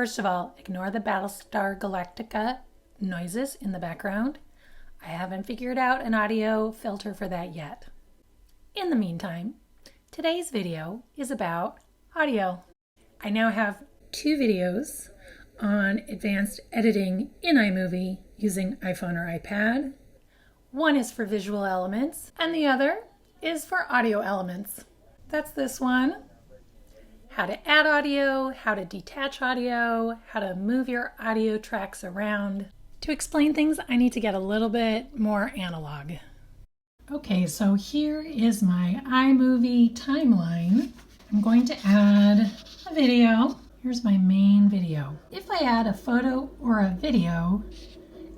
First of all, ignore the Battlestar Galactica noises in the background. I haven't figured out an audio filter for that yet. In the meantime, today's video is about audio. I now have 2 videos on advanced editing in iMovie using iPhone or iPad. One is for visual elements and the other is for audio elements. That's this one. How to add audio, how to detach audio, how to move your audio tracks around. To explain things, I need to get a little bit more analog. Okay, so here is my iMovie timeline. I'm going to add a video. Here's my main video. If I add a photo or a video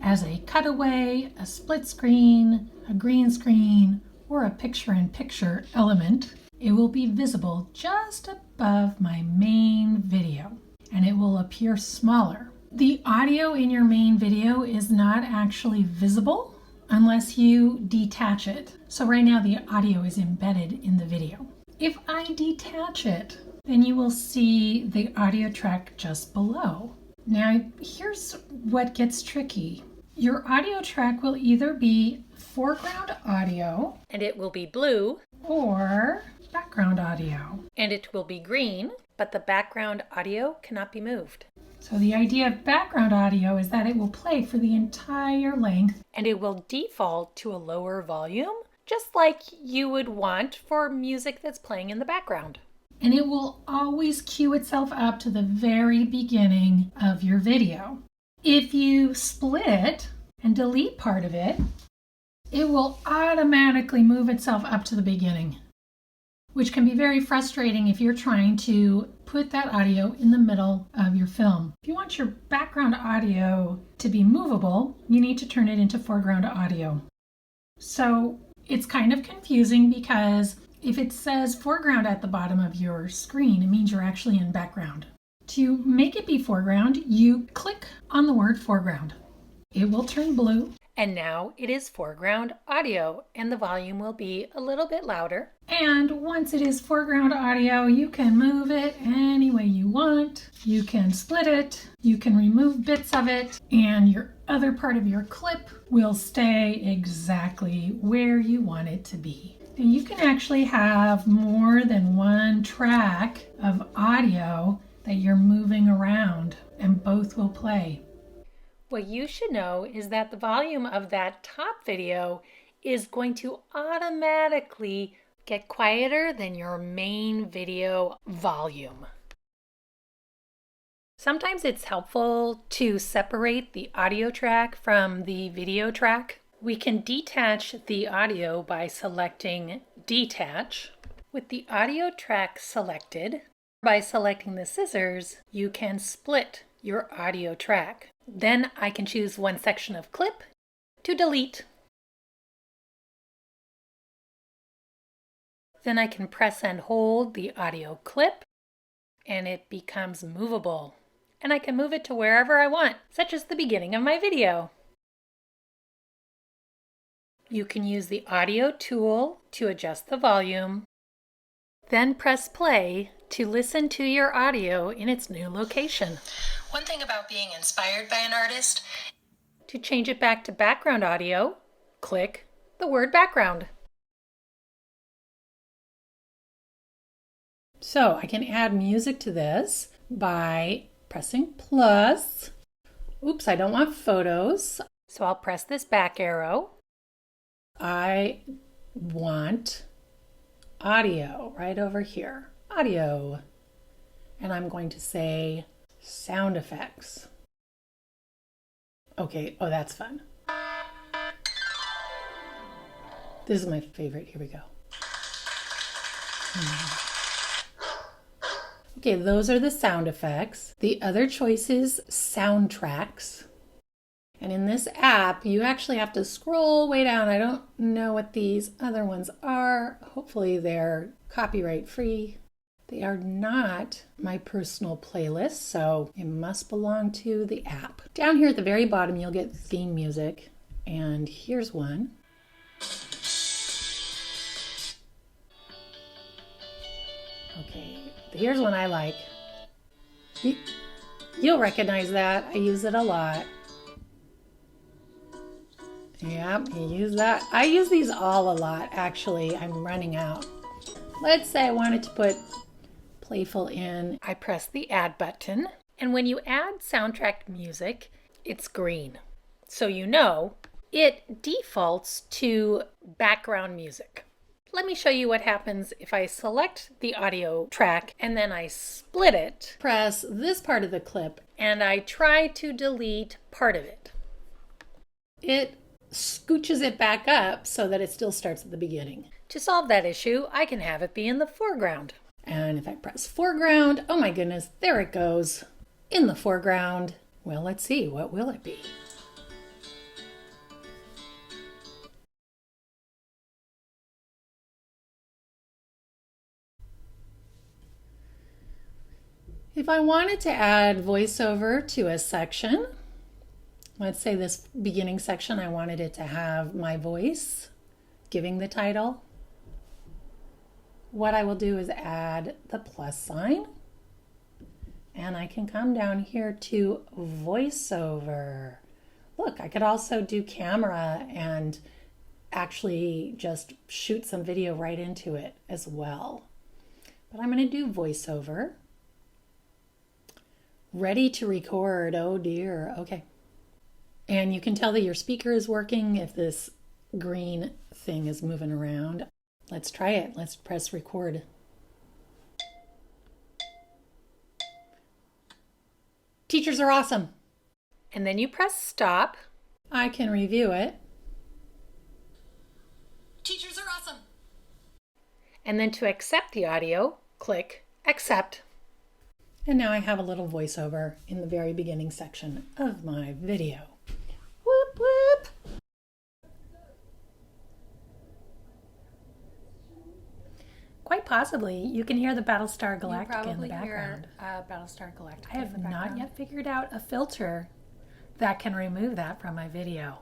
as a cutaway, a split screen, a green screen, or a picture-in-picture element, it will be visible just above my main video, and it will appear smaller. The audio in your main video is not actually visible unless you detach it. So right now the audio is embedded in the video. If I detach it, then you will see the audio track just below. Now, here's what gets tricky. Your audio track will either be foreground audio, and it will be blue, or background audio, and it will be green, but the background audio cannot be moved. So the idea of background audio is that it will play for the entire length, and it will default to a lower volume, just like you would want for music that's playing in the background. And it will always cue itself up to the very beginning of your video. If you split and delete part of it, it will automatically move itself up to the beginning, which can be very frustrating if you're trying to put that audio in the middle of your film. If you want your background audio to be movable, you need to turn it into foreground audio. So it's kind of confusing because if it says foreground at the bottom of your screen, it means you're actually in background. To make it be foreground, you click on the word foreground. It will turn blue. And now it is foreground audio, and the volume will be a little bit louder. And once it is foreground audio, you can move it any way you want. You can split it, you can remove bits of it, and your other part of your clip will stay exactly where you want it to be. And you can actually have more than one track of audio that you're moving around, and both will play. What you should know is that the volume of that top video is going to automatically get quieter than your main video volume. Sometimes it's helpful to separate the audio track from the video track. We can detach the audio by selecting Detach. With the audio track selected, by selecting the scissors, you can split your audio track. Then I can choose one section of clip to delete. Then I can press and hold the audio clip, and it becomes movable. And I can move it to wherever I want, such as the beginning of my video. You can use the audio tool to adjust the volume, then press play to listen to your audio in its new location. One thing about being inspired by an artist, to change it back to background audio, click the word background. So I can add music to this by pressing plus. Oops, I don't want photos. So I'll press this back arrow. I want audio right over here. Audio. And I'm going to say sound effects. Okay, oh, that's fun. This is my favorite. Here we go. Okay, those are the sound effects. The other choice is soundtracks. And in this app, you actually have to scroll way down. I don't know what these other ones are. Hopefully they're copyright free. They are not my personal playlist, so it must belong to the app. Down here at the very bottom, you'll get theme music. And here's one. Okay, here's one I like. You'll recognize that. I use it a lot. Yep, you use that. I use these all a lot, actually. I'm running out. Let's say I wanted to put playful in. I press the add button. And when you add soundtrack music, it's green. So you know it defaults to background music. Let me show you what happens if I select the audio track and then I split it, press this part of the clip, and I try to delete part of it. It scooches it back up so that it still starts at the beginning. To solve that issue, I can have it be in the foreground. And if I press foreground, oh my goodness, there it goes. In the foreground. Well, let's see, what will it be? If I wanted to add voiceover to a section, let's say this beginning section, I wanted it to have my voice giving the title. What I will do is add the plus sign, and I can come down here to voiceover. Look, I could also do camera and actually just shoot some video right into it as well. But I'm going to do voiceover. Ready to record. Oh dear. Okay. And you can tell that your speaker is working if this green thing is moving around. Let's try it. Let's press record. Teachers are awesome. And then you press stop. I can review it. Teachers are awesome. And then to accept the audio, click accept. And now I have a little voiceover in the very beginning section of my video. Whoop, whoop. Quite possibly, you can hear the Battlestar Galactica in the background. Battlestar Galactica. I have not yet figured out a filter that can remove that from my video.